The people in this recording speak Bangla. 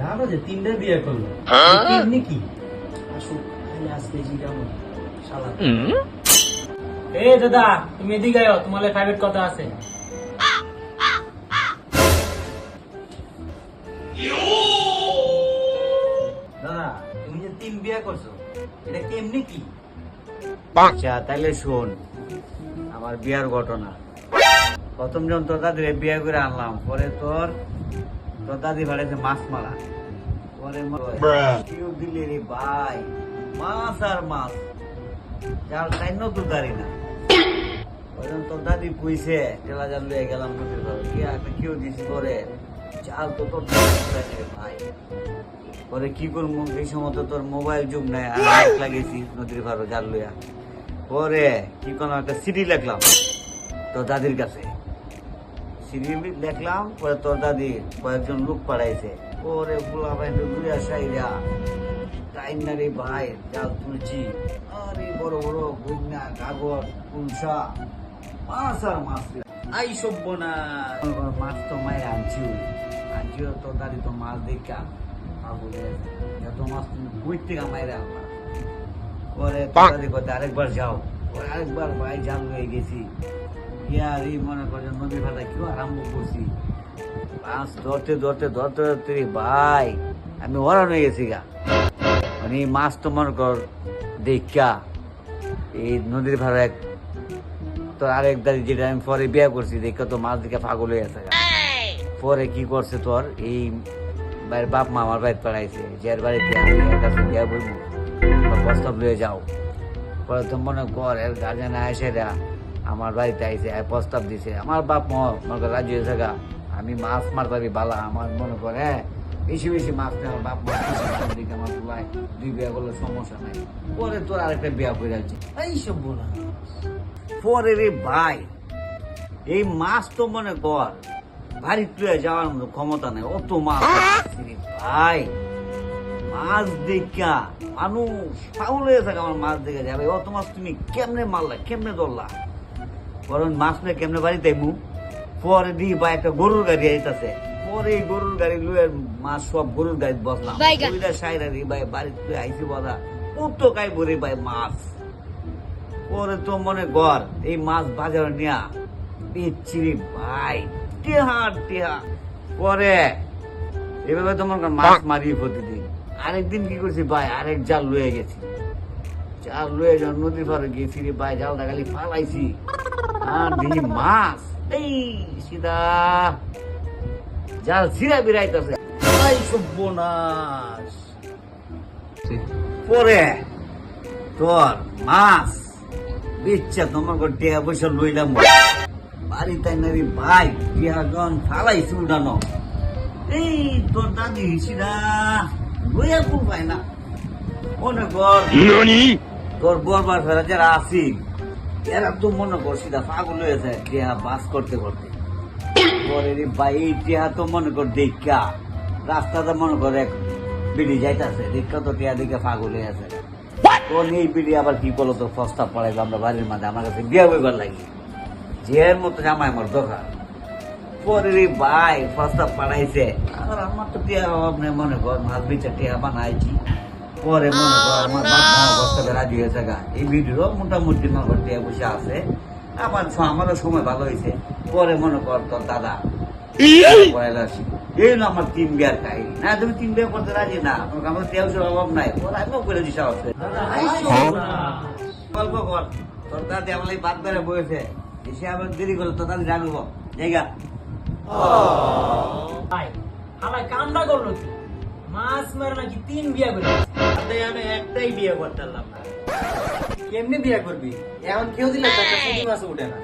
জানো যে তিনটা বিয়ে করলো এমনি কি আসুক খালি আজকে জিগামো শালা। এ দাদা তুমি এদিকে আয়, তোমার প্রাইভেট কথা আছে। দাদা তুমি যে তিন বিয়ে করছো এটা কেমনি কি? আচ্ছা তাইলে শোন আমার বিয়ার ঘটনা। প্রথম যখন তোর দাদির বিয়ে করে আনলাম, পরে তোর দাদি ভাড়াইছে মাছ মারা, পরে কেউ দিলে রে ভাই মাছ আর মাছ যার তাই নতুন দাঁড়ি না। তোর দাদি পুইছে টেলা জাল লয়ে গেলাম নদীর ঘর কেউ দিছি পরে চাল তো তোর ভাই। পরে কি করবো এই সময় তো তোর মোবাইল যুগ নাই, আর লাগিয়েছি নদীর ঘর জাল লইয়া। পরে কি করলাম একটা সিডি লেখলাম তোর দাদির কাছে, সিডি লেখলাম। পরে তোর দাদি কয়েকজন লোক পাঠাইছে, পরে পোলা ভাই ঘুরিয়া সাইরা টাইম না রে ভাই জাল তুলছি। আরে বড় বড় গুইনা কাগজ কুলসা মাছ আর মাছ আই সভ্য না। মাছ তো মায়ের আনছিও তোর দাদি তো মাছ দেখা এত মাছ তুমি বই থেকে মায়ের আনলা। পরে তোর দাদি কথা আরেকবার যাও, পরে আরেকবার ভাই জাল হয়ে গেছি ইয়ার এই মনে করে নদী ভাটা কেউ আরম্ভ করছি। মাছ ধরতে ধরতে ধরতে ধরতে ভাই আমি ওরান হয়ে গেছি গা। মানে মাছ তো মনে কর দেখা এই নদীর ভাড়া এক তোর আরেক দাদি যেটা আমি পরে বিয়ে করছি দেখা তো মাছ দেখে পাগল হয়ে গেছে। পরে কি করছে তোর এই বাইরের বাপ মা আমার বাড়িতে পাঠাইছে, যার বাড়িতে আমি এর কাছে বিয়ে বলবো প্রস্তাব লয়ে যাও। পরে তো মনে কর এর গার্জেন আয়সেরা আমার বাড়িতে আইসে প্রস্তাব দিছে। আমার বাপ মা মনে কর রাজি হয়েছে গা, আমি মাছ মারতারি বালা আমার মনে করে হ্যাঁ বেশি বেশি মাছ নেই। আমার বাপ মা দিকে আমার পুলাই দুই বিয়ে করলে সমস্যা নাই। পরে তোর আরেকটা বিয়ে করে আছে এই সব বলা। পরে রে ভাই এই মাছ তো মনে কর বাড়ি তুলে যাওয়ার মতো ক্ষমতা নেই, অত মাছ ভাই। মাছ দেখা মানুষ পাগল হয়ে থাকে আমার মাছ দেখে যাবে। অত মাছ তুমি কেমনে মারলা কেমনে ধরলা? বরং মাছ নিয়ে কেমনে বাড়িতে মু। পরে দিই ভাই একটা গরুর গাড়ি আইতাছে, পরে এই গরুর গাড়ি লুয়ে মাছ সব গরুর গাড়ি বসলাম সাইরা রে ভাই বাড়িতে আইসি বলা কত কাই বরে ভাই মাছ। পরে তো মনে কর এই মাছ বাজারে নিয়া বেচছিরি ভাই টেহা টেহা। পরে এভাবে তো মনে কর মাছ মারি প্রতিদিন। আরেকদিন কি করছি ভাই আরেক জাল লয়ে গেছি, জাল লয়ে যখন নদীর পাড়ে গেছি রে ভাই জালটা খালি ফালাইছি আর দেখি মাছ এই সিধা জাল ছিঁড়া বেড়াইতেছে সর্বনাশ। পরে তোর মাছ বেচ্ছা তোমার টেয়া পয়সা লইলাম বাড়ি তাই না রে ভাই টেয়া জন ফালাইছি উঠানো। এই তোর দাদি হিসিরা লইয়া খুব পাই না মনে কর তোর বরবার ফেরা যারা আছি এরা তো মনে কর সিধা পাগল হয়েছে টেহা বাস করতে করতে। পরে রে ভাই এই টেহা তো মনে কর দেখা রাস্তাটা মনে কর এক বিড়ি যাইতেছে দেখা তো টেহা দেখে পাগল হয়ে আছে। কোন এই বিড়ি আবার কি করলো তো প্রস্তাব পড়াইলো আমরা বাড়ির মাঝে আমার কাছে বিয়ে বইবার লাগি যের মতো জামাই আমার দরকার। পরে রে ভাই প্রস্তাব পাঠাইছে আর আমার তো টেহার অভাব নেই মনে কর মাছ বেচা টেহা বানাইছি। পরে মনে কর আমার বাপ প্রস্তাবে রাজি হয়েছে গা। এই ভিডিও মোটামুটি মনে কর টেহা বসে আছে আমার আমারও সময় ভালো হয়েছে। পরে মনে কর তোর দাদা পড়াইলে আসি এই হলো আমার তিন বিয়ার কাহিনী। না তুমি তিন বিয়ে করতে রাজি না আমার টেহার অভাব নাই ওরা আমিও করে দিস গল্প কর তোর দাদি আমার বাদ বেড়ে বয়েছে এসে আবার দেরি করলে তোর দাদি রাখবো জায়গা ভাই আমার কামটা করলো কি মাছ মারে নাকি তিন বিয়া করে? আমি একটাই বিয়ে করতে পারলাম না। কেমনি বিয়া করবি? এখন কেউ দিলে মাছ উঠে না।